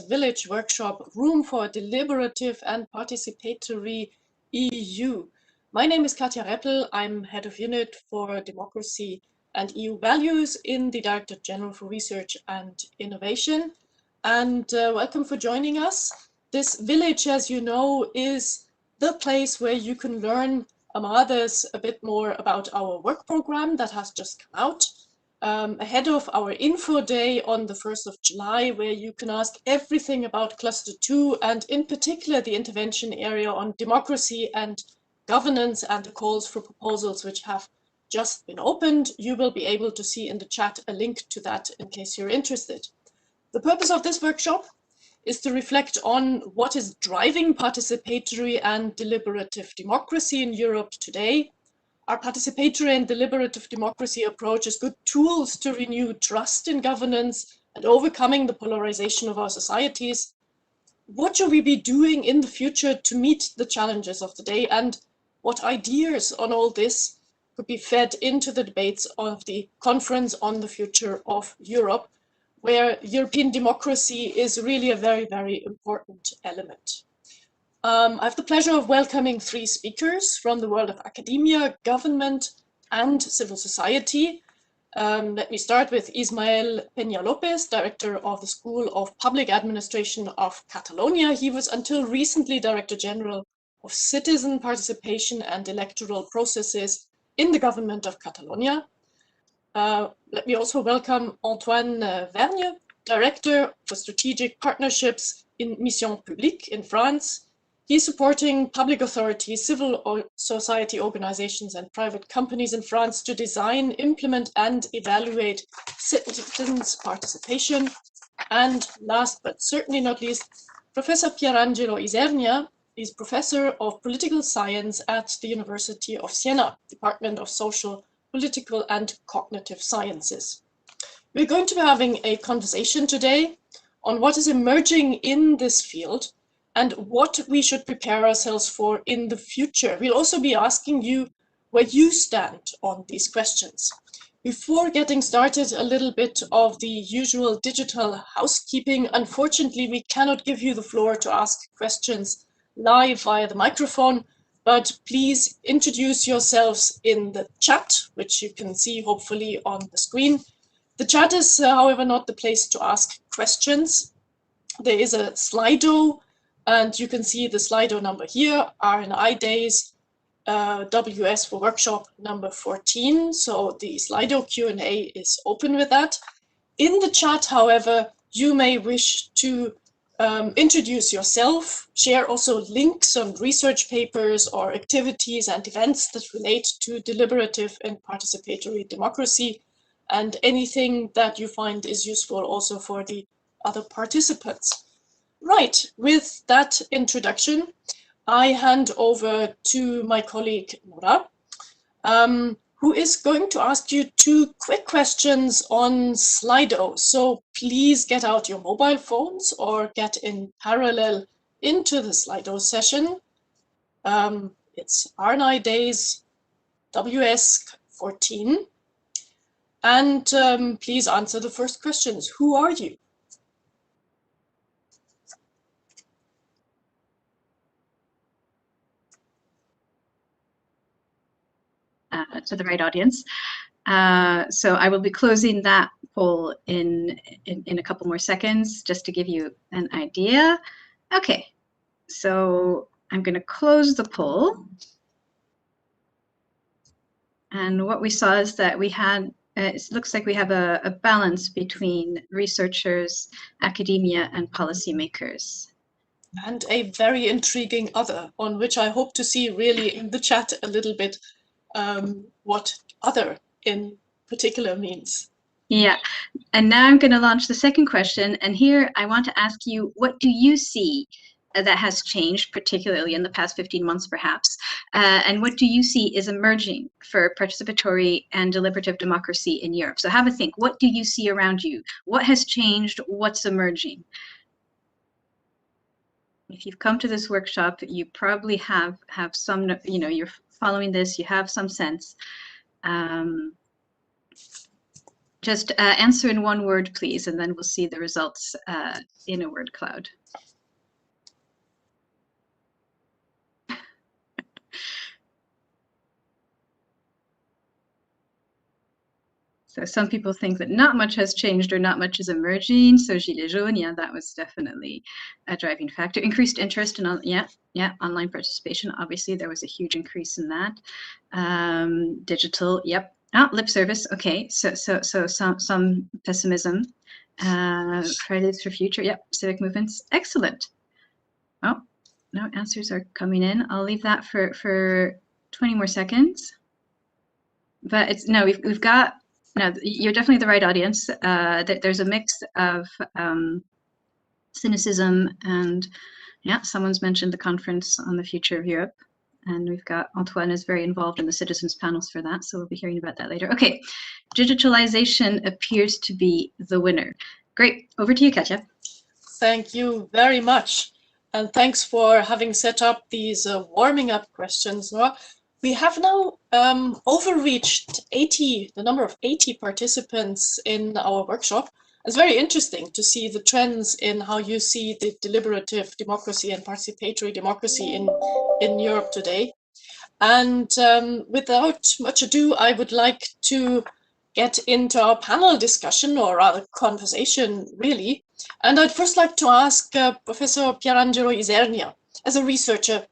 Village workshop, Room for Deliberative and Participatory EU. My name is Katja Reppel. I'm head of unit for democracy and EU values in the Director General for Research and Innovation. And welcome for joining us. This village, as you know, is the place where you can learn, among others, a bit more about our work program that has just come out. Ahead of our info day on the 1st of July, where you can ask everything about Cluster 2 and in particular the intervention area on democracy and governance and the calls for proposals which have just been opened. You will be able to see in the chat a link to that in case you're interested. The purpose of this workshop is to reflect on what is driving participatory and deliberative democracy in Europe today. Our participatory and deliberative democracy approach is good tools to renew trust in governance and overcoming the polarization of our societies. What should we be doing in the future to meet the challenges of the day, and what ideas on all this could be fed into the debates of the Conference on the Future of Europe, where European democracy is really a very, very important element. I have the pleasure of welcoming three speakers from the world of academia, government, and civil society. Let me start with Ismael Peña-López, Director of the School of Public Administration of Catalonia. He was until recently Director General of Citizen Participation and Electoral Processes in the government of Catalonia. Let me also welcome Antoine Vergne, Director for Strategic Partnerships in Mission Publique in France. He's supporting public authorities, civil society organizations, and private companies in France to design, implement, and evaluate citizens' participation. And last but certainly not least, Professor Pierangelo Isernia is Professor of Political Science at the University of Siena, Department of Social, Political, and Cognitive Sciences. We're going to be having a conversation today on what is emerging in this field and what we should prepare ourselves for in the future. We'll also be asking you where you stand on these questions. Before getting started, a little bit of the usual digital housekeeping. Unfortunately, we cannot give you the floor to ask questions live via the microphone, but please introduce yourselves in the chat, which you can see hopefully on the screen. The chat is, however, not the place to ask questions. There is a Slido, and you can see the Slido number here, RNI Days, WS for workshop number 14. So the Slido Q&A is open with that. In the chat, however, you may wish to introduce yourself, share also links on research papers or activities and events that relate to deliberative and participatory democracy, and anything that you find is useful also for the other participants. Right, with that introduction, I hand over to my colleague Nora, who is going to ask you two quick questions on Slido. So please get out your mobile phones or get in parallel into the Slido session. It's RNI Days WS 14. And please answer the first questions. Who are you? To the right audience. So I will be closing that poll in a couple more seconds, just to give you an idea. Okay, so I'm going to close the poll. And what we saw is that we had, it looks like we have a balance between researchers, academia, and policymakers. And a very intriguing other, on which I hope to see really in the chat a little bit what other in particular means. Yeah, and now I'm going to launch the second question. And here I want to ask you, what do you see that has changed, particularly in the past 15 months, perhaps? And what do you see is emerging for participatory and deliberative democracy in Europe? So have a think. What do you see around you? What has changed? What's emerging? If you've come to this workshop, you probably have some, you know, you're following this, you have some sense. Just answer in one word, please, and then we'll see the results in a word cloud. So some people think that not much has changed or not much is emerging. So gilets jaunes, yeah, that was definitely a driving factor. Increased interest in, online participation. Obviously, there was a huge increase in that. Digital, yep. Lip service, okay. So some pessimism. Credits for future, yep. Civic movements, excellent. Oh, no answers are coming in. I'll leave that for 20 more seconds. But it's no, we've got. No, you're definitely the right audience. There's a mix of cynicism and, yeah, someone's mentioned the conference on the future of Europe. And we've got Antoine is very involved in the citizens panels for that. So we'll be hearing about that later. Okay, digitalization appears to be the winner. Great, over to you, Katja. Thank you very much. And thanks for having set up these warming up questions, Noah. We have now overreached the number of 80 participants in our workshop. It's very interesting to see the trends in how you see the deliberative democracy and participatory democracy in Europe today. And without much ado, I would like to get into our panel discussion, or rather conversation, really. And I'd first like to ask Professor Pierangelo Isernia, as a researcher,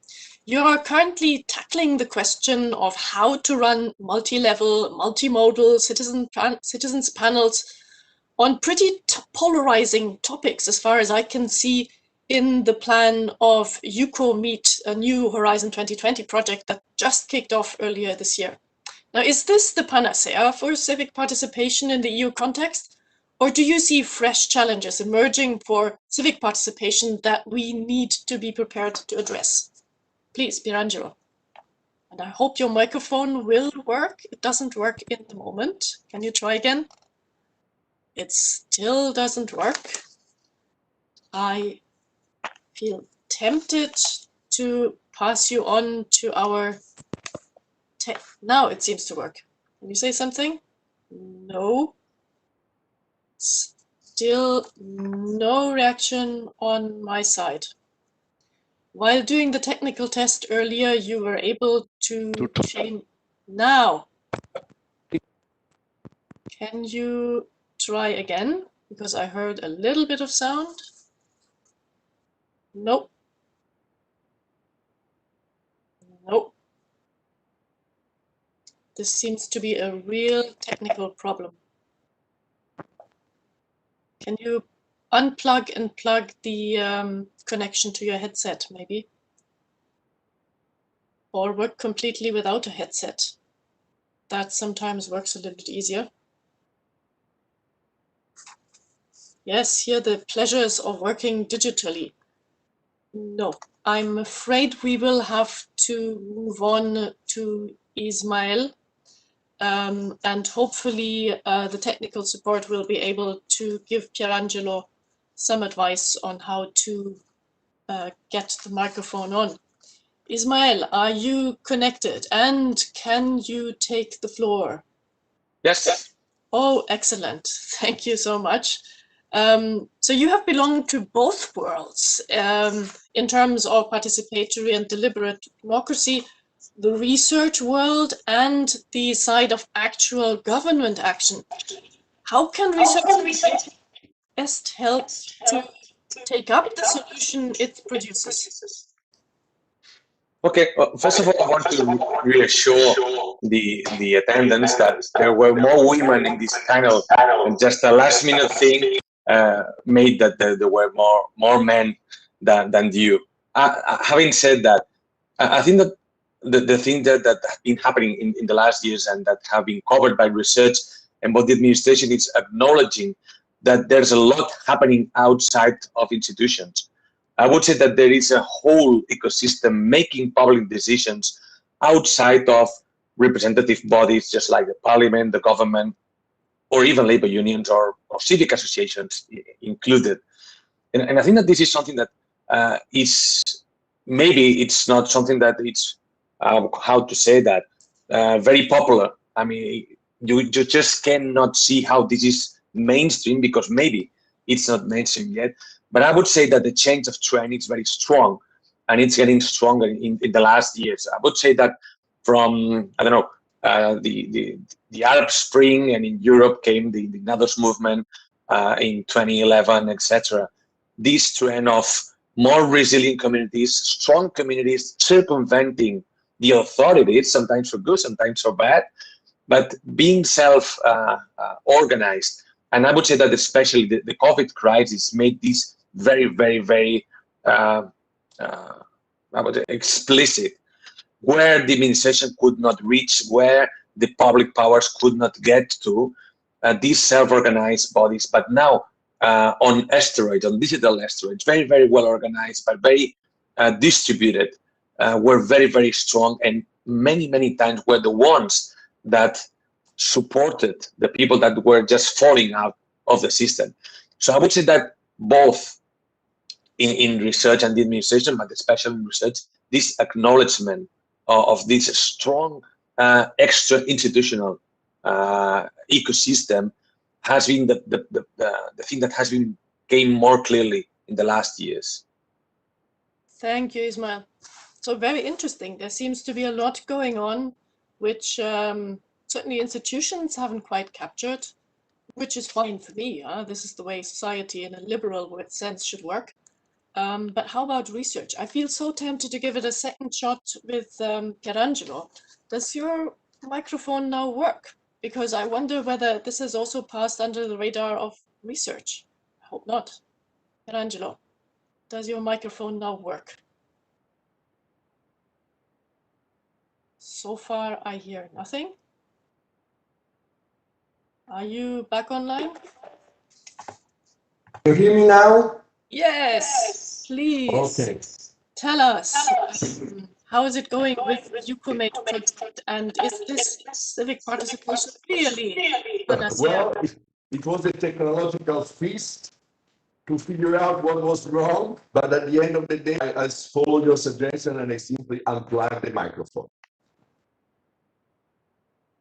you are currently tackling the question of how to run multi-level, multimodal citizens panels on pretty polarizing topics, as far as I can see in the plan of EucoMeet, a new Horizon 2020 project that just kicked off earlier this year. Now, is this the panacea for civic participation in the EU context? Or do you see fresh challenges emerging for civic participation that we need to be prepared to address? Please, Pierangelo. And I hope your microphone will work. It doesn't work in the moment. Can you try again? It still doesn't work. I feel tempted to pass you on to our now it seems to work. Can you say something? No. Still no reaction on my side. While doing the technical test earlier, you were able to change. Now, can you try again? Because I heard a little bit of sound. Nope. Nope. This seems to be a real technical problem. Can you unplug and plug the connection to your headset, maybe? Or work completely without a headset. That sometimes works a little bit easier. Yes, here the pleasures of working digitally. No, I'm afraid we will have to move on to Ismail. And hopefully the technical support will be able to give Pierangelo some advice on how to get the microphone on. Ismail, are you connected? And can you take the floor? Yes. Oh, excellent. Thank you so much. So you have belonged to both worlds in terms of participatory and deliberate democracy, the research world and the side of actual government action. How can research best help to take up the solution it produces? Okay, well, first of all, I want to reassure the attendants that there were more women in this panel, and just a last minute thing made that there were more men than you. Having said that, I think that the thing that have been happening in the last years and that have been covered by research and both the administration is acknowledging that there's a lot happening outside of institutions. I would say that there is a whole ecosystem making public decisions outside of representative bodies, just like the parliament, the government, or even labor unions or civic associations included. And I think that this is something that is, maybe it's not something that it's, how to say that, very popular. I mean, you just cannot see how this is mainstream, because maybe it's not mainstream yet. But I would say that the change of trend is very strong, and it's getting stronger in the last years. I would say that from, I don't know, the Arab Spring, and in Europe came the Nados movement in 2011, etc. This trend of more resilient communities, strong communities, circumventing the authorities, sometimes for good, sometimes for bad, but being self-organized. And I would say that especially the COVID crisis made this very, very, very I would say explicit, where the administration could not reach, where the public powers could not get to, these self-organized bodies. But now on asteroids, on digital asteroids, very, very well organized, but very distributed, were very, very strong, and many, many times were the ones that supported the people that were just falling out of the system. So I would say that both in research and the administration, but especially in research, this acknowledgement of this strong extra institutional ecosystem has been the thing that has been gained more clearly in the last years. Thank you, Ismail. So very interesting. There seems to be a lot going on, which certainly institutions haven't quite captured, which is fine for me. This is the way society in a liberal sense should work. But how about research? I feel so tempted to give it a second shot with Pierangelo. Does your microphone now work? Because I wonder whether this has also passed under the radar of research. I hope not. Pierangelo, does your microphone now work? So far, I hear nothing. Are you back online? You hear me now? Yes, please. Okay. Tell us, how is it going with the UCOMATE project, and is this civic participation really Well, it was a technological feast to figure out what was wrong, but at the end of the day, I followed your suggestion and I simply unplugged the microphone.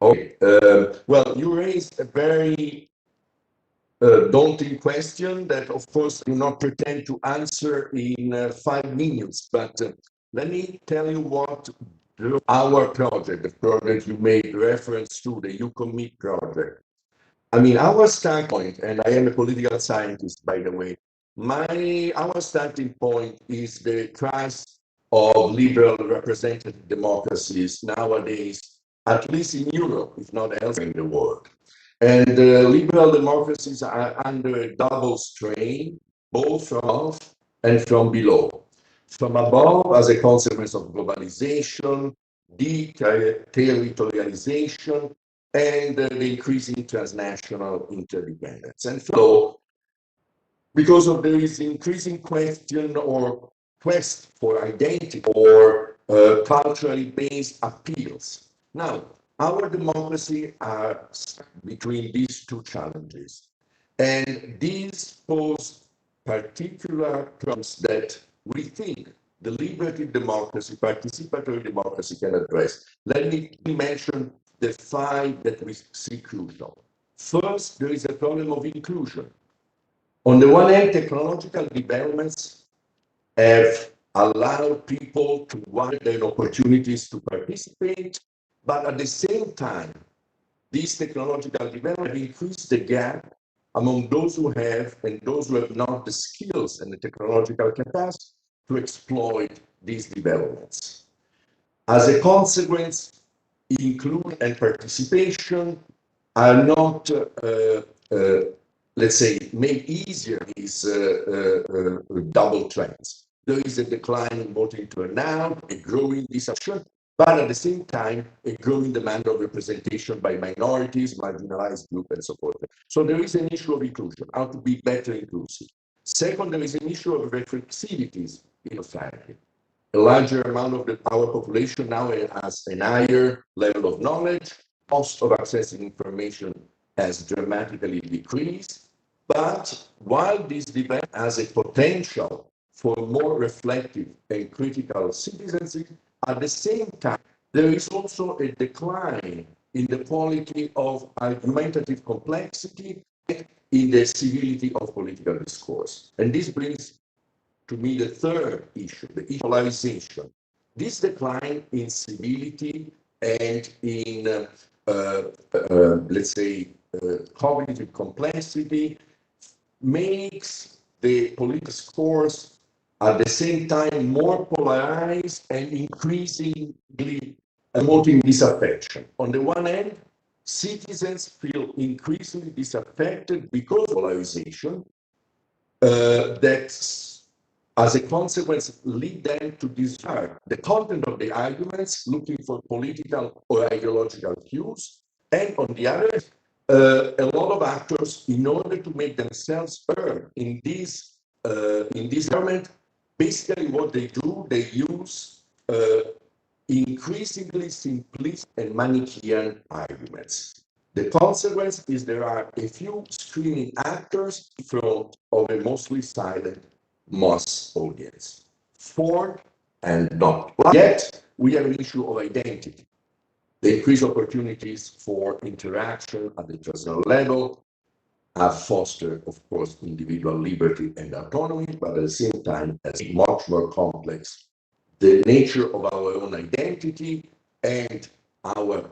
Okay. Well, you raised a very daunting question that, of course, I do not pretend to answer in 5 minutes, but let me tell you what our project, the project you made reference to, the UCOMATE project. I mean, our standpoint, and I am a political scientist, by the way, our starting point is the crisis of liberal representative democracies nowadays, at least in Europe, if not elsewhere in the world. And liberal democracies are under a double strain, both from above and from below. From above, as a consequence of globalization, deterritorialization, and the increasing transnational interdependence. And so, because of this increasing question or quest for identity or culturally based appeals. Now, our democracy are between these two challenges. And these pose particular problems that we think deliberative democracy, participatory democracy can address. Let me mention the 5 that we see crucial. First, there is a problem of inclusion. On the one hand, technological developments have allowed people to widen opportunities to participate, but at the same time, these technological developments have increased the gap among those who have and those who have not the skills and the technological capacity to exploit these developments. As a consequence, inclusion and participation are not, let's say, made easier these double trends. There is a decline in voting turnout, a growing disaffection, but at the same time, a growing demand of representation by minorities, marginalized groups, and so forth. So there is an issue of inclusion, how to be better inclusive. Second, there is an issue of reflexivities in society. A larger amount of our population now has a higher level of knowledge. Cost of accessing information has dramatically decreased. But while this debate has a potential for more reflective and critical citizenship, at the same time, there is also a decline in the quality of argumentative complexity, in the civility of political discourse. And this brings to me the third issue, the polarization. This decline in civility and in, let's say, cognitive complexity makes the political discourse at the same time more polarized and increasingly promoting disaffection. On the one hand, citizens feel increasingly disaffected because of polarization that, as a consequence, lead them to discard the content of the arguments, looking for political or ideological cues. And on the other hand, a lot of actors, in order to make themselves heard in this environment, basically what they do, they use increasingly simplistic and Manichaean arguments. The consequence is there are a few screaming actors in front of a mostly silent mass audience. Fourth, and not yet, we have an issue of identity. The increased opportunities for interaction at the personal level have fostered, of course, individual liberty and autonomy, but at the same time, as much more complex, the nature of our own identity and our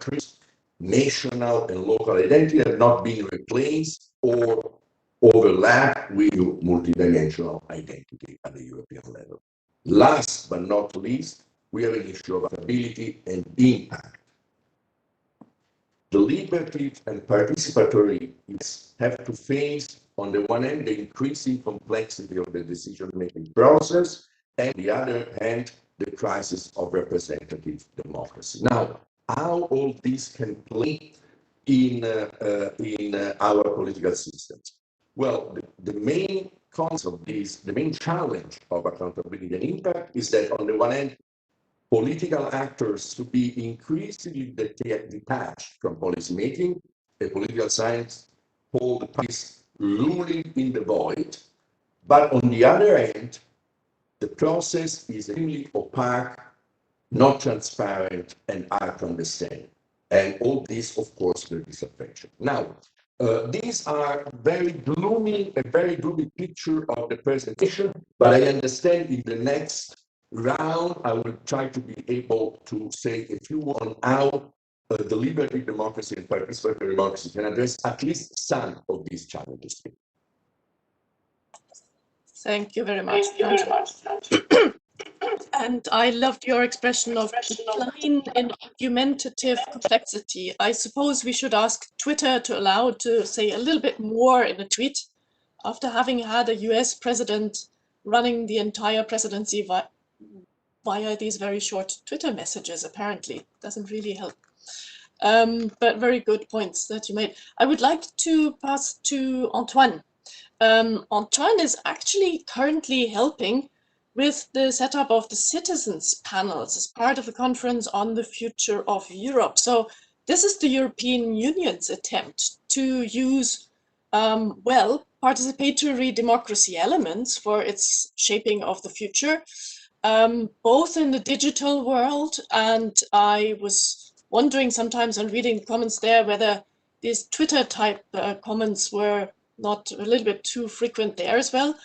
national and local identity have not been replaced or overlapped with multidimensional identity at the European level. Last but not least, we have an issue of ability and impact. Deliberative and participatory have to face, on the one hand, the increasing complexity of the decision-making process, and on the other hand, the crisis of representative democracy. Now, how all this can play in our political systems? Well, the main cause of this, the main challenge of accountability and impact is that, on the one hand, political actors to be increasingly detached from policymaking, a political science called this luring in the void. But on the other hand, the process is extremely opaque, not transparent, and hard to understand. And all this, of course, the disaffection. Now, these are a very gloomy picture of the presentation, but I understand in the next round, I will try to be able to say a few words on how deliberative democracy and participatory democracy can address at least some of these challenges. Thank you very much. And I loved your expression of decline in argumentative complexity. I suppose we should ask Twitter to allow to say a little bit more in a tweet after having had a US president running the entire presidency via these very short Twitter messages. Apparently doesn't really help. But very good points that you made. I would like to pass to Antoine. Antoine is actually currently helping with the setup of the citizens panels as part of the conference on the future of Europe. So this is the European Union's attempt to use, well, participatory democracy elements for its shaping of the future, both in the digital world, and I was wondering sometimes on reading the comments there whether these Twitter type comments were not a little bit too frequent there as well.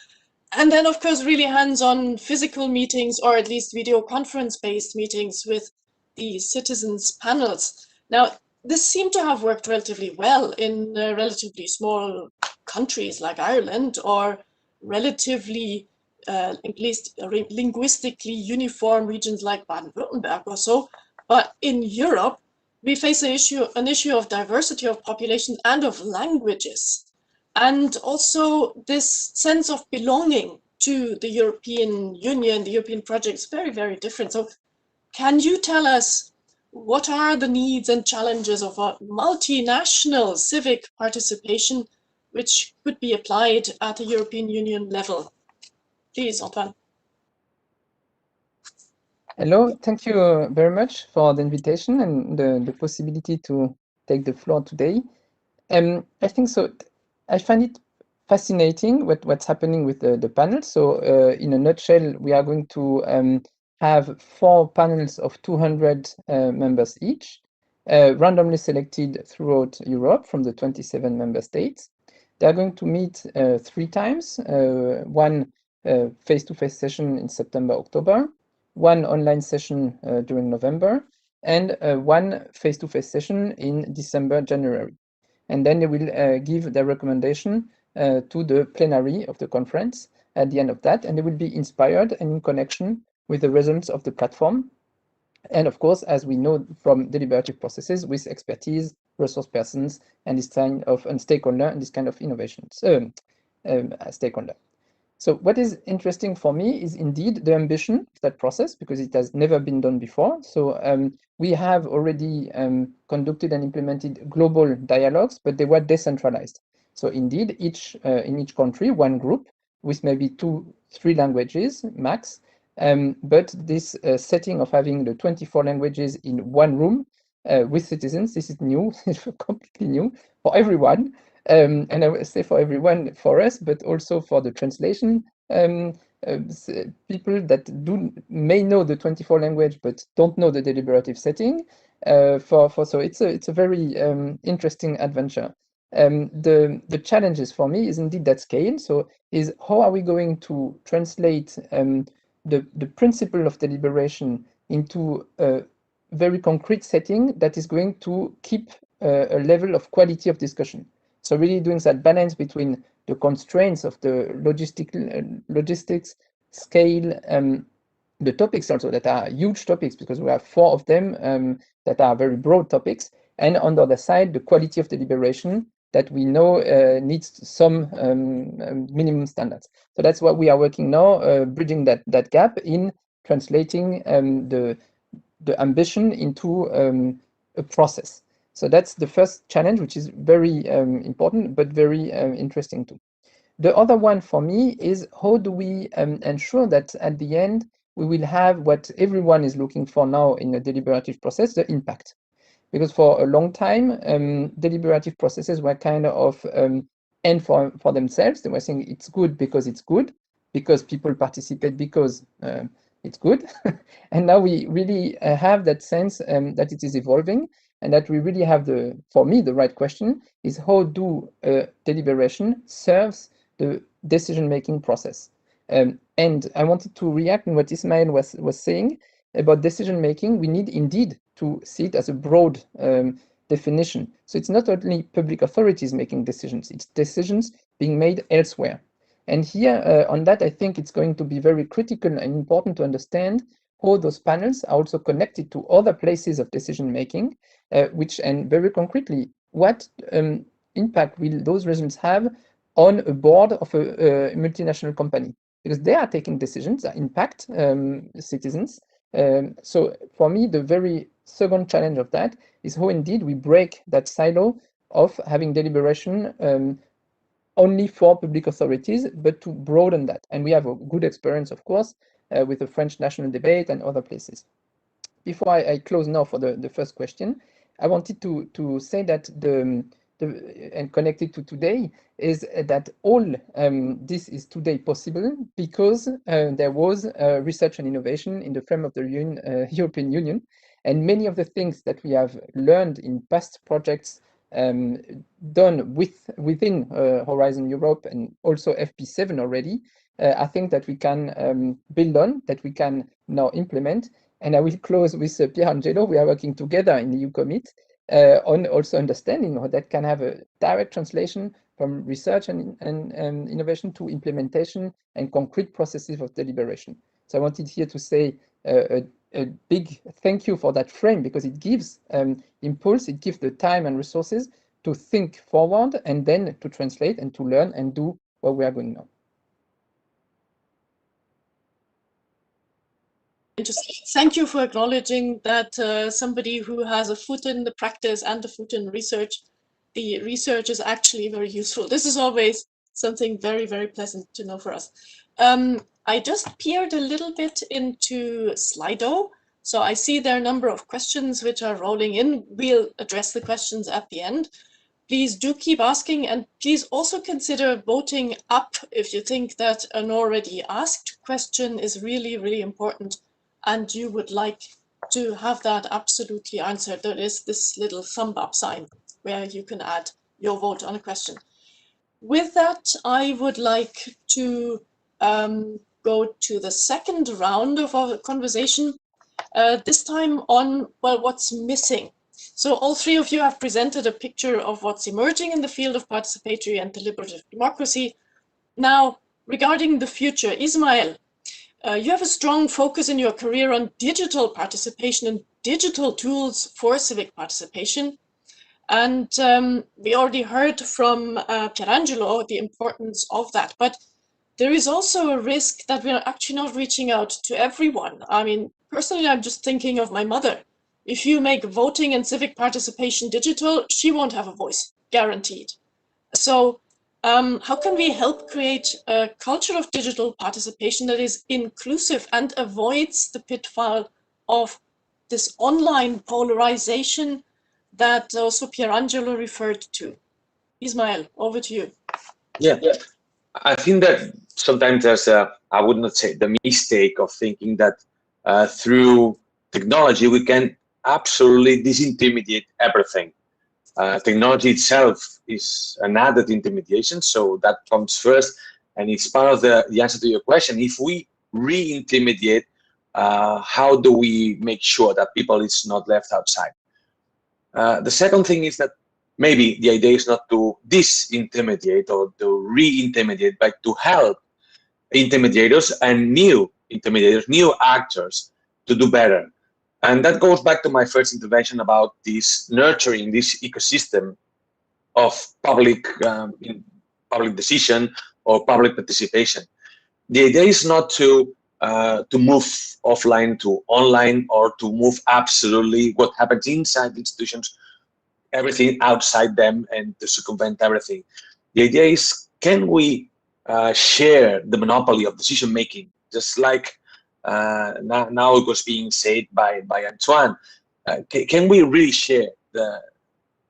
And then, of course, really hands-on physical meetings, or at least video conference-based meetings with the citizens panels. Now, this seemed to have worked relatively well in relatively small countries like Ireland, or relatively, at least linguistically uniform regions like Baden-Württemberg or so. But in Europe, we face an issue of diversity of population and of languages. And also this sense of belonging to the European Union, the European project is very, very different. So can you tell us what are the needs and challenges of a multinational civic participation which could be applied at a European Union level? Please, Antoine. Hello, thank you very much for the invitation and the possibility to take the floor today. I think so. I find it fascinating what's happening with the panel. So in a nutshell, we are going to have 4 panels of 200 members each. randomly selected throughout Europe from the 27 member states. They are going to meet 3 times, one face-to-face session in September, October, one online session during November, and one face-to-face session in December, January. And then they will give their recommendation to the plenary of the conference at the end of that, and they will be inspired and in connection with the results of the platform. And of course, as we know from deliberative processes, with expertise, resource persons, and this kind of stakeholder and this kind of innovations, stakeholder. So what is interesting for me is indeed the ambition of that process, because it has never been done before. So we have already conducted and implemented global dialogues, but they were decentralized. So indeed, in each country, one group with maybe 2-3 languages max. But this setting of having the 24 languages in one room with citizens, this is new, it's completely new for everyone. And I would say for everyone, for us, but also for the translation people that may know the 24 language but don't know the deliberative setting. So it's a very interesting adventure. The challenges for me is indeed that scale. So is how are we going to translate the principle of deliberation into a very concrete setting that is going to keep a level of quality of discussion. So really doing that balance between the constraints of the logistics, scale, the topics also that are huge topics, because we have 4 of them that are very broad topics, and on the other side, the quality of deliberation that we know needs some minimum standards. So that's what we are working now, bridging that gap in translating the ambition into a process. So that's the first challenge, which is very important, but very interesting too. The other one for me is how do we ensure that at the end, we will have what everyone is looking for now in a deliberative process, the impact. Because for a long time, deliberative processes were kind of end for themselves. They were saying it's good, because people participate, because it's good. And now we really have that sense that it is evolving, and that we really have for me, the right question is how do deliberation serves the decision-making process. And I wanted to react on what Ismail was saying about decision-making. We need indeed to see it as a broad definition. So it's not only public authorities making decisions, it's decisions being made elsewhere. And here on that, I think it's going to be very critical and important to understand how those panels are also connected to other places of decision-making, and very concretely, what impact will those results have on a board of a multinational company? Because they are taking decisions that impact citizens. So for me, the very second challenge of that is how indeed we break that silo of having deliberation only for public authorities, but to broaden that. And we have a good experience, of course, with the French national debate and other places. Before I close now for the first question, I wanted to say that and connected to today is that all this is today possible because there was research and innovation in the frame of the European Union, and many of the things that we have learned in past projects done within Horizon Europe and also FP7 already, I think that we can build on, that we can now implement. And I will close with Pier Angelo. We are working together in the EU Commit on also understanding how that can have a direct translation from research and innovation to implementation and concrete processes of deliberation. So I wanted here to say a big thank you for that frame, because it gives impulse, it gives the time and resources to think forward and then to translate and to learn and do what we are doing now. Just thank you for acknowledging that somebody who has a foot in the practice and a foot in research, the research is actually very useful. This is always something very, very pleasant to know for us. I just peered a little bit into Slido. So I see there are a number of questions which are rolling in. We'll address the questions at the end. Please do keep asking, and please also consider voting up if you think that an already asked question is really, really important and you would like to have that absolutely answered, there is this little thumb up sign where you can add your vote on a question. With that, I would like to go to the second round of our conversation, this time on, well, what's missing. So all three of you have presented a picture of what's emerging in the field of participatory and deliberative democracy. Now, regarding the future, Ismail, you have a strong focus in your career on digital participation and digital tools for civic participation. And we already heard from Pierangelo the importance of that. But there is also a risk that we're actually not reaching out to everyone. I mean, personally, I'm just thinking of my mother. If you make voting and civic participation digital, she won't have a voice, guaranteed. So how can we help create a culture of digital participation that is inclusive and avoids the pitfall of this online polarization that also Pierangelo referred to? Ismail, over to you. Yeah, I think that sometimes there's I would not say the mistake of thinking that through technology we can absolutely disintermediate everything. Technology itself is an added intermediation, so that comes first, and it's part of the answer to your question. If we re-intermediate, how do we make sure that people is not left outside? The second thing is that maybe the idea is not to disintermediate or to re-intermediate, but to help intermediators and new intermediators, new actors to do better. And that goes back to my first intervention about this nurturing this ecosystem of public decision or public participation. The idea is not to move offline to online or to move absolutely what happens inside institutions, everything outside them, and to circumvent everything. The idea is, can we share the monopoly of decision making, just like now it was being said by Antoine. Can we really share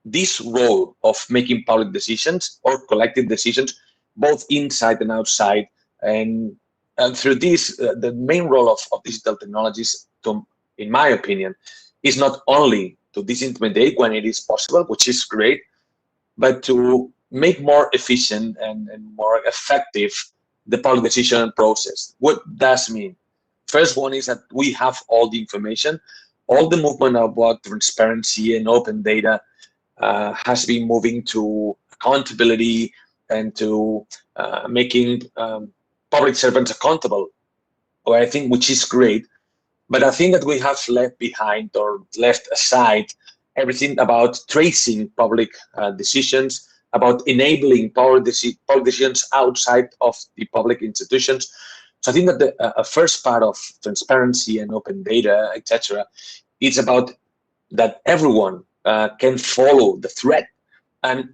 this role of making public decisions or collective decisions, both inside and outside? And through this, the main role of digital technologies, in my opinion, is not only to disintermediate when it is possible, which is great, but to make more efficient and more effective the public decision process. What does mean? First one is that we have all the information. All the movement about transparency and open data has been moving to accountability and to making public servants accountable, I think, which is great. But I think that we have left behind or left aside everything about tracing public decisions, about enabling public decisions outside of the public institutions. So I think that the first part of transparency and open data, etc., is about that everyone can follow the thread and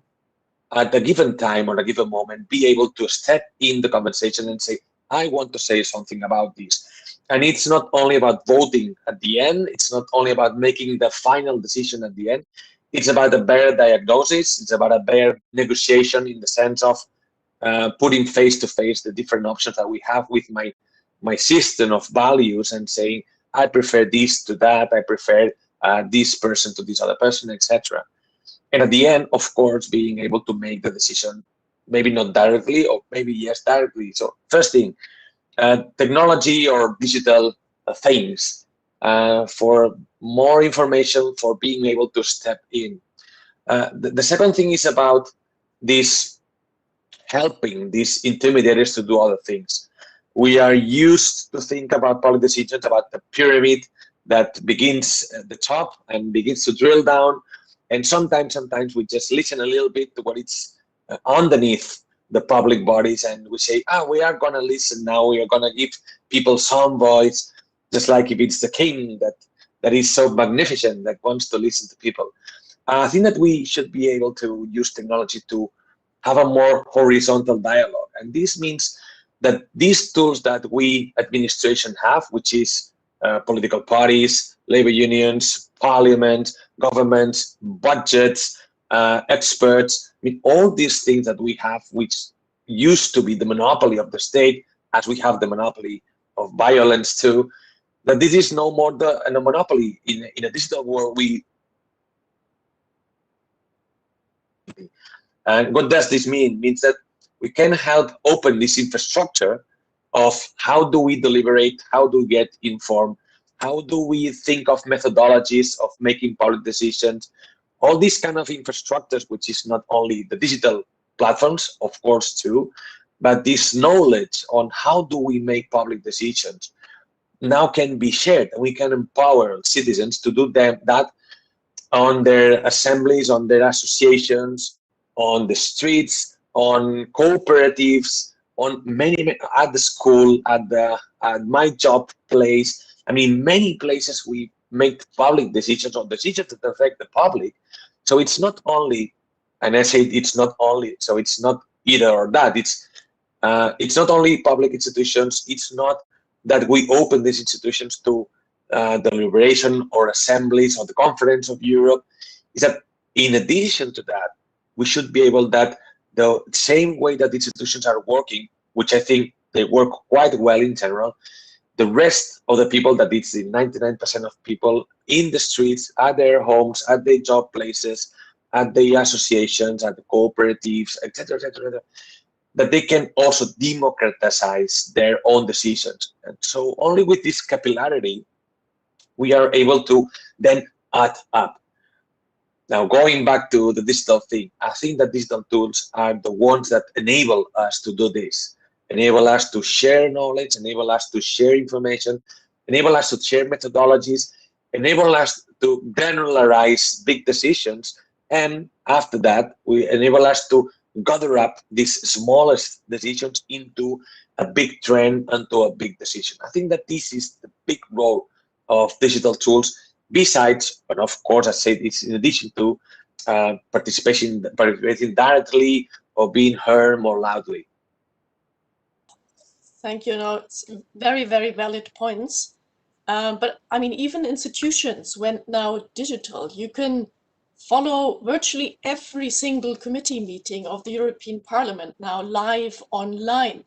at a given time or a given moment be able to step in the conversation and say, I want to say something about this. And it's not only about voting at the end, it's not only about making the final decision at the end, it's about a better diagnosis, it's about a better negotiation in the sense of putting face to face the different options that we have with my system of values and saying, I prefer this to that, I prefer this person to this other person, etc. And at the end, of course, being able to make the decision, maybe not directly or maybe yes, directly. So first thing, technology or digital things for more information, for being able to step in. The second thing is about this helping these intermediaries to do other things. We are used to think about public decisions, about the pyramid that begins at the top and begins to drill down. And sometimes we just listen a little bit to what is underneath the public bodies, and we say, we are going to listen now, we are going to give people some voice, just like if it's the king that is so magnificent that wants to listen to people. I think that we should be able to use technology to have a more horizontal dialogue. And this means that these tools that we administration have, which is political parties, labor unions, parliament, governments, budgets, experts, I mean, all these things that we have, which used to be the monopoly of the state, as we have the monopoly of violence too, that this is no more a monopoly in a digital world. And what does this mean? It means that we can help open this infrastructure of how do we deliberate, how do we get informed, how do we think of methodologies of making public decisions, all these kind of infrastructures, which is not only the digital platforms, of course, too, but this knowledge on how do we make public decisions now can be shared, and we can empower citizens to do that on their assemblies, on their associations, on the streets, on cooperatives, on many at the school, at my job place. I mean, many places we make public decisions or decisions that affect the public. So it's not only, and I say it's not only, so it's not either or that. It's not only public institutions. It's not that we open these institutions to Deliberation or assemblies or the Conference of Europe. Is that in addition to that, we should be able that the same way that institutions are working, which I think they work quite well in general, the rest of the people, that it's the 99% of people in the streets, at their homes, at their job places, at the associations, at the cooperatives, etc., etc., that they can also democratize their own decisions. And so only with this capillarity, we are able to then add up. Now, going back to the digital thing, I think that digital tools are the ones that enable us to do this, enable us to share knowledge, enable us to share information, enable us to share methodologies, enable us to granularize big decisions, and after that, we enable us to gather up these smallest decisions into a big trend and to a big decision. I think that this is the big role of digital tools, besides, but of course, I said it's in addition to participating directly or being heard more loudly. Thank you. No, it's very, very valid points. But I mean, even institutions went now digital. You can follow virtually every single committee meeting of the European Parliament now live online.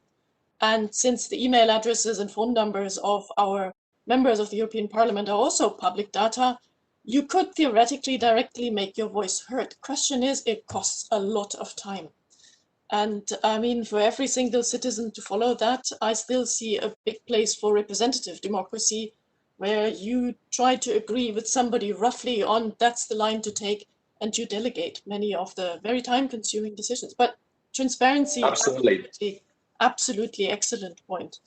And since the email addresses and phone numbers of our members of the European Parliament are also public data, you could theoretically directly make your voice heard. The question is, it costs a lot of time. And I mean, for every single citizen to follow that, I still see a big place for representative democracy, where you try to agree with somebody roughly on that's the line to take, and you delegate many of the very time-consuming decisions. But transparency, absolutely excellent point.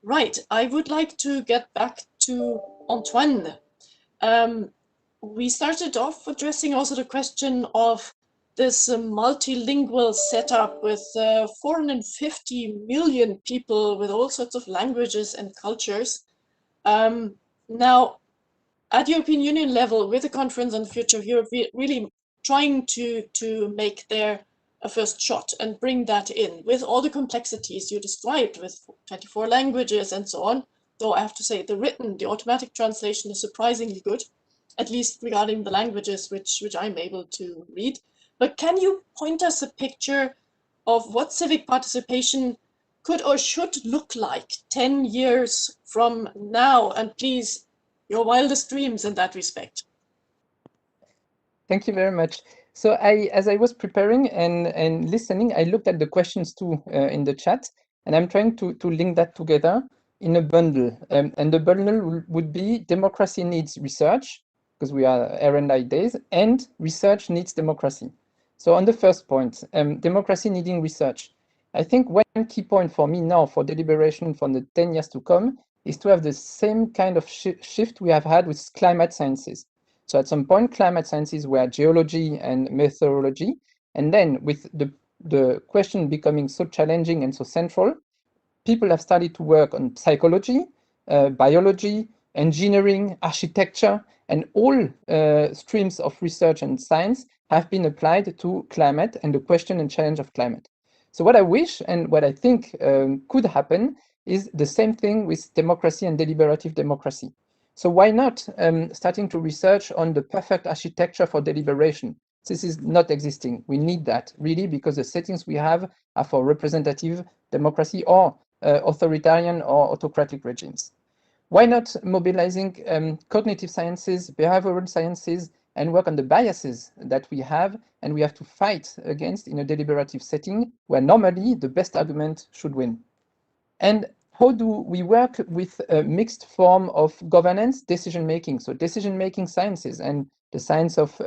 Right, I would like to get back to Antoine. We started off addressing also the question of this multilingual setup with 450 million people with all sorts of languages and cultures. Now, at European Union level, with the Conference on the Future of Europe, we're really trying to make there a first shot and bring that in with all the complexities you described with 24 languages and so on. Though I have to say the automatic translation is surprisingly good, at least regarding the languages which I'm able to read. But can you point us a picture of what civic participation could or should look like 10 years from now? And please, your wildest dreams in that respect. Thank you very much. So as I was preparing and listening, I looked at the questions too in the chat, and I'm trying to link that together in a bundle. And the bundle would be democracy needs research, because we are R&I days, and research needs democracy. So on the first point, democracy needing research. I think one key point for me now for deliberation for the 10 years to come is to have the same kind of shift we have had with climate sciences. So at some point, climate sciences were geology and meteorology. And then with the question becoming so challenging and so central, people have started to work on psychology, biology, engineering, architecture, and all streams of research and science have been applied to climate and the question and challenge of climate. So what I wish and what I think could happen is the same thing with democracy and deliberative democracy. So why not starting to research on the perfect architecture for deliberation? This is not existing. We need that really, because the settings we have are for representative democracy or authoritarian or autocratic regimes. why not mobilizing cognitive sciences, behavioral sciences, and work on the biases that we have and we have to fight against in a deliberative setting where normally the best argument should win? And how do we work with a mixed form of governance, decision-making? So decision-making sciences and the science of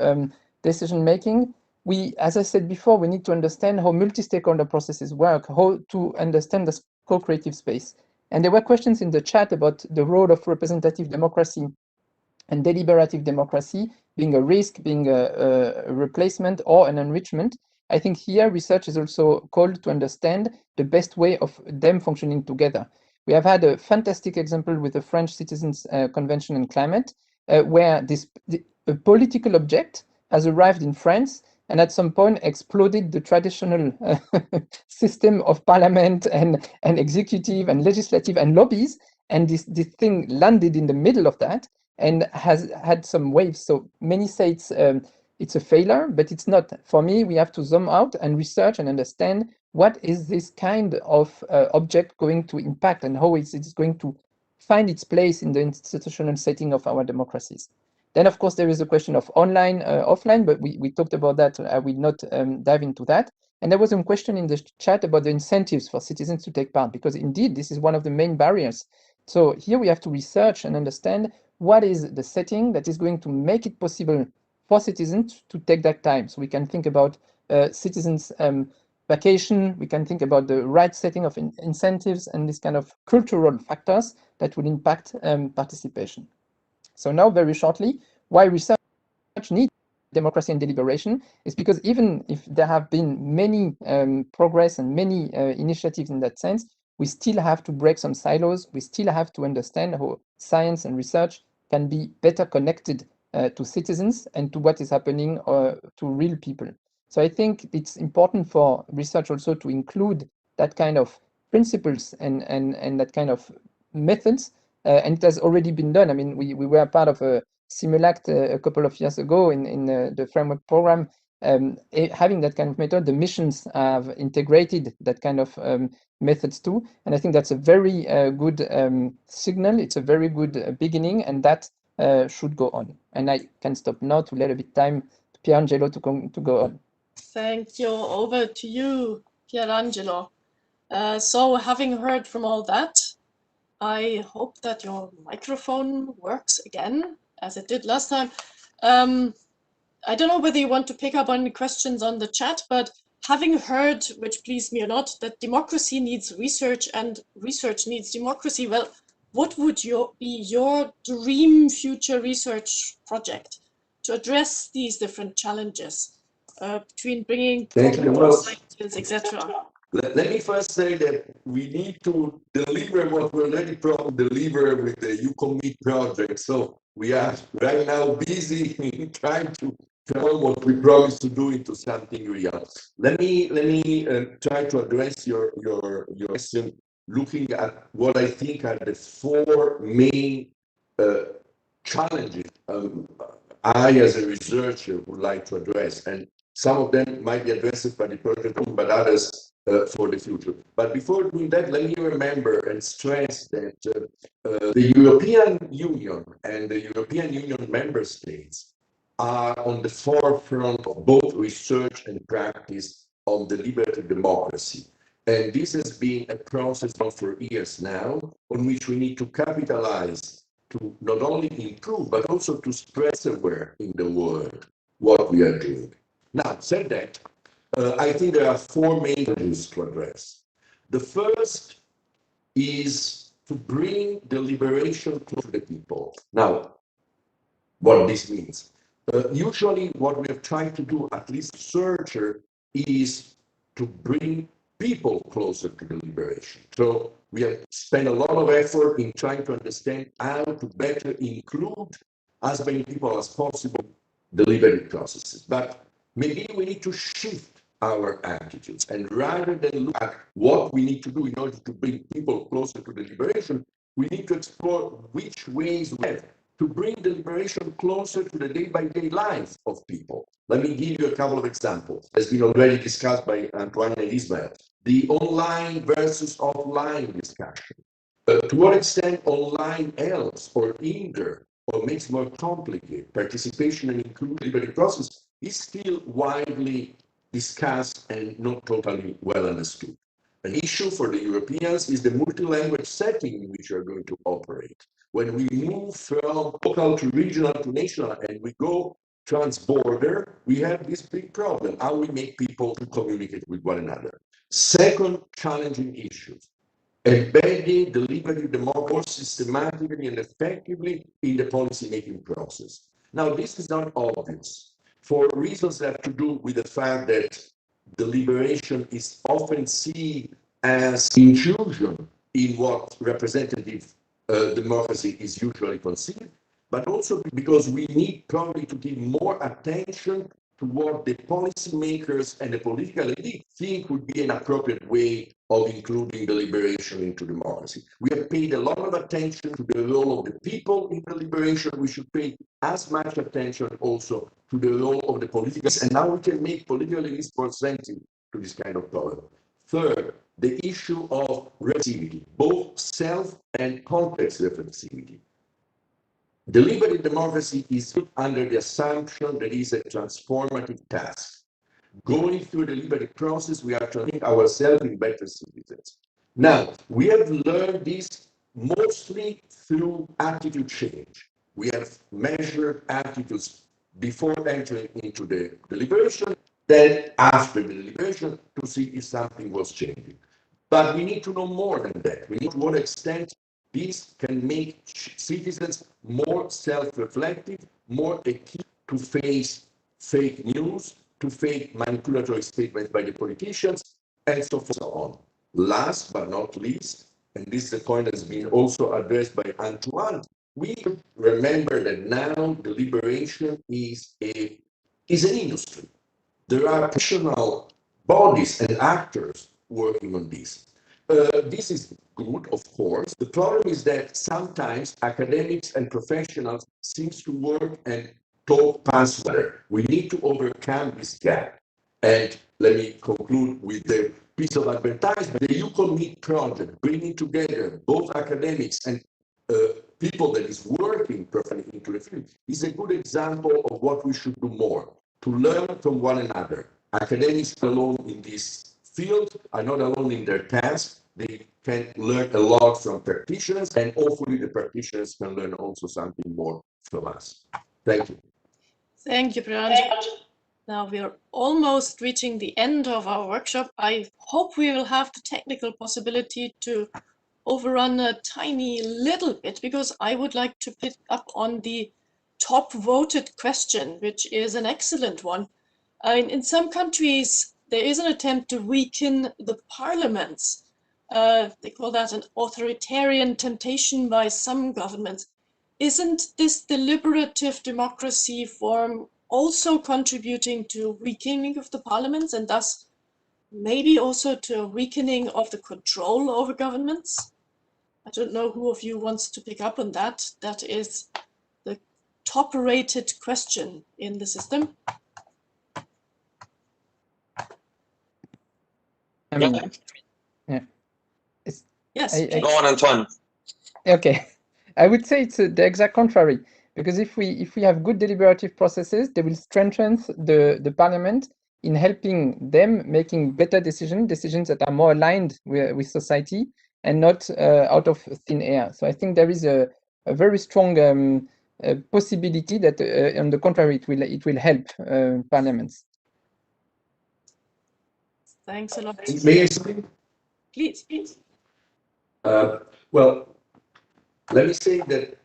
decision-making, as I said before, we need to understand how multi-stakeholder processes work, how to understand the co-creative space. And there were questions in the chat about the role of representative democracy and deliberative democracy being a risk, being a replacement or an enrichment. I think here research is also called to understand the best way of them functioning together. We have had a fantastic example with the French Citizens Convention on Climate, where a political object has arrived in France and at some point exploded the traditional system of parliament and executive and legislative and lobbies. And this thing landed in the middle of that and has had some waves. So many say it's a failure, but it's not. For me, we have to zoom out and research and understand what is this kind of object going to impact and how it's going to find its place in the institutional setting of our democracies. Then, of course, there is a question of online, offline, but we talked about that. I will not dive into that. And there was a question in the chat about the incentives for citizens to take part, because indeed, this is one of the main barriers. So here we have to research and understand what is the setting that is going to make it possible for citizens to take that time. So we can think about citizens' vacation, we can think about the right setting of incentives and this kind of cultural factors that will impact participation. So now, very shortly, why research needs democracy and deliberation is because even if there have been many progress and many initiatives in that sense, we still have to break some silos. We still have to understand how science and research can be better connected to citizens and to what is happening to real people. So I think it's important for research also to include that kind of principles and that kind of methods. And it has already been done. I mean, we were part of a Simulact a couple of years ago in the framework program. Having that kind of method, the missions have integrated that kind of methods too. And I think that's a very good signal. It's a very good beginning, and that should go on. And I can stop now to let a bit time to Pierangelo to go on. Thank you. Over to you, Pierangelo. So having heard from all that, I hope that your microphone works again, as it did last time. I don't know whether you want to pick up on the questions on the chat, but having heard, which pleased me a lot, that democracy needs research and research needs democracy, well, what would be your dream future research project to address these different challenges between bringing scientists, etc.? Let me first say that we need to deliver what we already deliver with the UCommit project. So we are right now busy in trying to turn what we promised to do into something real. Let me try to address your question, looking at what I think are the four main challenges I, as a researcher, would like to address. And some of them might be addressed by the project, but others for the future. But before doing that, let me remember and stress that the European Union and the European Union member states are on the forefront of both research and practice on deliberative democracy. And this has been a process for years now, on which we need to capitalize to not only improve, but also to spread aware in the world what we are doing. Now, said that, I think there are four main challenges to address. The first is to bring deliberation to the people. Now, what this means. Usually what we are trying to do, at least researcher, is to bring people closer to deliberation. So we have spent a lot of effort in trying to understand how to better include as many people as possible deliberative processes. But maybe we need to shift our attitudes, and rather than look at what we need to do in order to bring people closer to deliberation, we need to explore which ways we have to bring deliberation closer to the day-by-day life of people. Let me give you a couple of examples. It's been already discussed by Antoine and Ismael. The online versus offline discussion. To what extent online helps or hinder or makes more complicated participation and inclusion deliberative process is still widely discussed and not totally well understood. An issue for the Europeans is the multi-language setting in which we are going to operate. When we move from local to regional to national and we go trans-border, we have this big problem, how we make people to communicate with one another. Second challenging issue, embedding deliberative democracy more systematically and effectively in the policy-making process. Now, this is not obvious for reasons that have to do with the fact that deliberation is often seen as intrusion in what representative democracy is usually considered, but also because we need probably to give more attention to what the policymakers and the political elite think would be an appropriate way of including deliberation into democracy. We have paid a lot of attention to the role of the people in deliberation. We should pay as much attention also to the role of the politicians, and now we can make political elites more sensitive to this kind of problem. Third, the issue of reflexivity, both self and context reflexivity. Deliberative democracy is under the assumption that it is a transformative task. Going through a deliberative process, we are turning ourselves into better citizens. Now, we have learned this mostly through attitude change. We have measured attitudes before entering into the deliberation, then after the deliberation to see if something was changing. But we need to know more than that. We need to know to what extent this can make citizens more self-reflective, more equipped to face fake news, to face manipulatory statements by the politicians, and so forth and so on. Last but not least, and this is a point that has been also addressed by Antoine, we remember that now deliberation is an industry. There are professional bodies and actors working on this. This is good, of course. The problem is that sometimes academics and professionals seem to work and talk past each other. We need to overcome this gap. And let me conclude with the piece of advertisement. The UCOMEET project, bringing together both academics and people that is working perfectly into the field, is a good example of what we should do more, to learn from one another. Academics alone in this field are not alone in their task. They can learn a lot from practitioners, and hopefully the practitioners can learn also something more from us. Thank you. Thank you, Bernd. Now we are almost reaching the end of our workshop. I hope we will have the technical possibility to overrun a tiny little bit, because I would like to pick up on the top voted question, which is an excellent one. In some countries, there is an attempt to weaken the parliaments. They call that an authoritarian temptation by some governments. Isn't this deliberative democracy form also contributing to weakening of the parliaments, and thus maybe also to a weakening of the control over governments? I don't know who of you wants to pick up on that. That is the top-rated question in the system. I mean, yeah. Yes. Go on, Antoine. Okay, I would say it's the exact contrary, because if we have good deliberative processes, they will strengthen the parliament in helping them making better decisions that are more aligned with society and not out of thin air. So I think there is a very strong possibility that, on the contrary, it will help parliaments. Thanks a lot. May I say? Please. Well, let me say that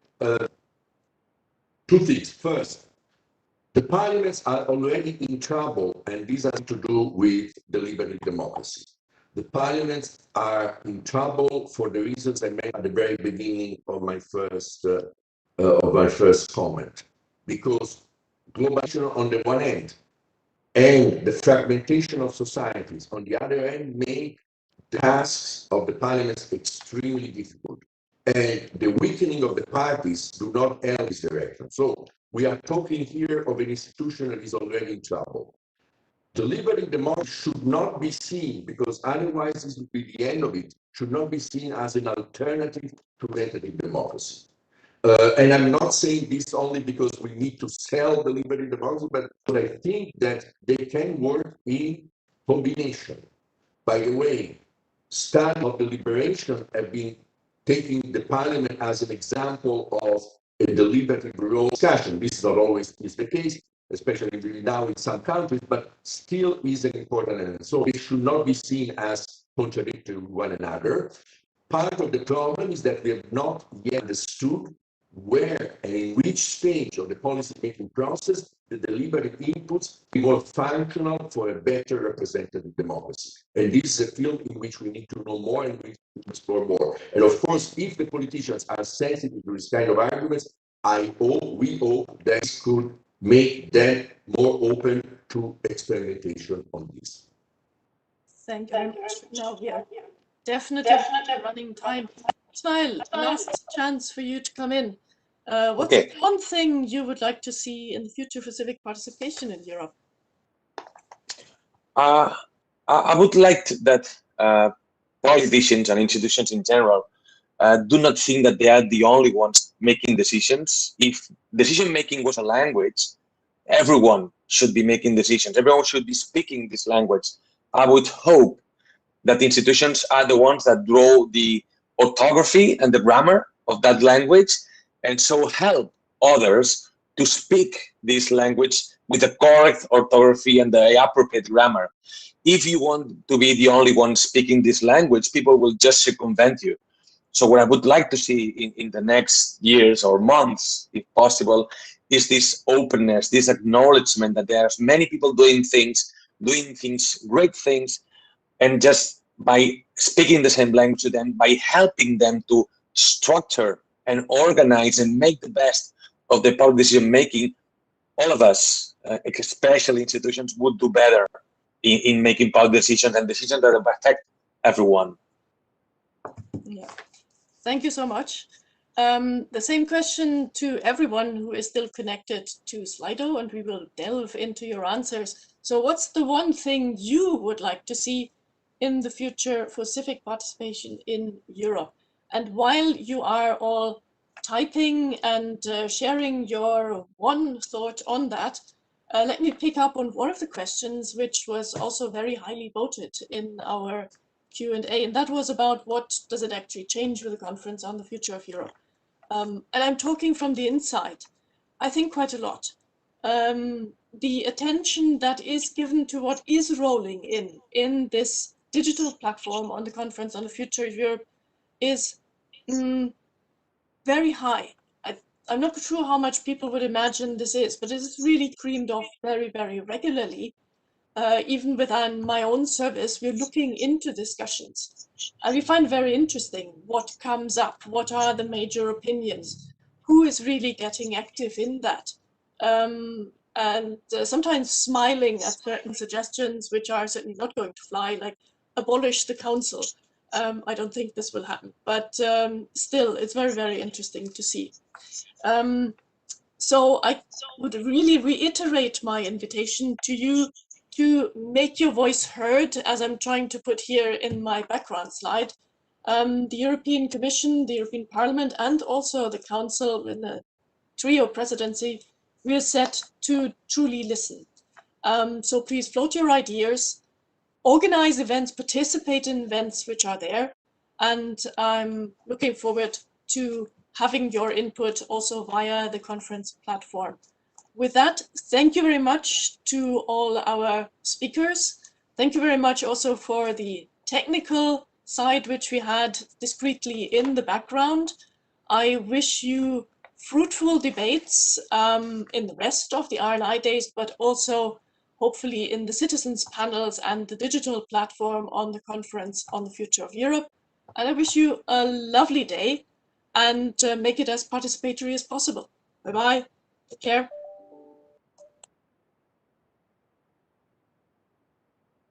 two things. First, the parliaments are already in trouble, and these have to do with deliberative democracy. The parliaments are in trouble for the reasons I made at the very beginning of my first comment, because globalization on the one hand and the fragmentation of societies on the other hand make the tasks of the parliaments extremely difficult, and the weakening of the parties do not help this direction. So we are talking here of an institution that is already in trouble. deliberative democracy should not be seen, because otherwise this would be the end of it, should not be seen as an alternative to representative democracy. And I'm not saying this only because we need to sell deliberative democracy, but I think that they can work in combination. By the way, study of deliberation have been taking the parliament as an example of a deliberative role discussion. This is not always the case, especially now in some countries, but still is an important element. So they should not be seen as contradictory with one another. Part of the problem is that we have not yet understood where and in which stage of the policy-making process the deliberative inputs be more functional for a better representative democracy. And this is a field in which we need to know more and we need to explore more. And of course, if the politicians are sensitive to this kind of arguments, we hope that this could make them more open to experimentation on this. Thank you very much. Now we are definitely running time. Ismail, last chance for you to come in. What's one thing you would like to see in the future for civic participation in Europe? I would like that politicians and institutions in general do not think that they are the only ones making decisions. If decision-making was a language, everyone should be making decisions. Everyone should be speaking this language. I would hope that the institutions are the ones that draw the orthography and the grammar of that language, and so help others to speak this language with the correct orthography and the appropriate grammar. If you want to be the only one speaking this language, people will just circumvent you. So what I would like to see in the next years or months, if possible, is this openness, this acknowledgement that there's many people doing things, great things, and just by speaking the same language to them, by helping them to structure and organize and make the best of the public decision making, all of us, especially institutions, would do better in making public decisions and decisions that affect everyone. Yeah. Thank you so much. The same question to everyone who is still connected to Slido, and we will delve into your answers. So what's the one thing you would like to see in the future for civic participation in Europe? And while you are all typing and sharing your one thought on that, let me pick up on one of the questions, which was also very highly voted in our Q&A, and that was about what does it actually change with the conference on the future of Europe. And I'm talking from the inside. I think quite a lot. The attention that is given to what is rolling in this digital platform on the conference on the future of Europe is very high. I'm not sure how much people would imagine this is, but it is really creamed off very, very regularly. Even within my own service, we're looking into discussions. And we find very interesting what comes up, what are the major opinions, who is really getting active in that. And sometimes smiling at certain suggestions, which are certainly not going to fly, like abolish the council. I don't think this will happen, but still, it's very, very interesting to see. So I would really reiterate my invitation to you to make your voice heard, as I'm trying to put here in my background slide. The European Commission, the European Parliament, and also the Council in the trio presidency, we are set to truly listen. So please float your ideas, organize events, participate in events which are there, and I'm looking forward to having your input also via the conference platform. With that, thank you very much to all our speakers. Thank you very much also for the technical side, which we had discreetly in the background. I wish you fruitful debates in the rest of the RNI days, but also hopefully in the citizens panels and the digital platform on the conference on the future of Europe. And I wish you a lovely day and make it as participatory as possible. Bye-bye. Take care.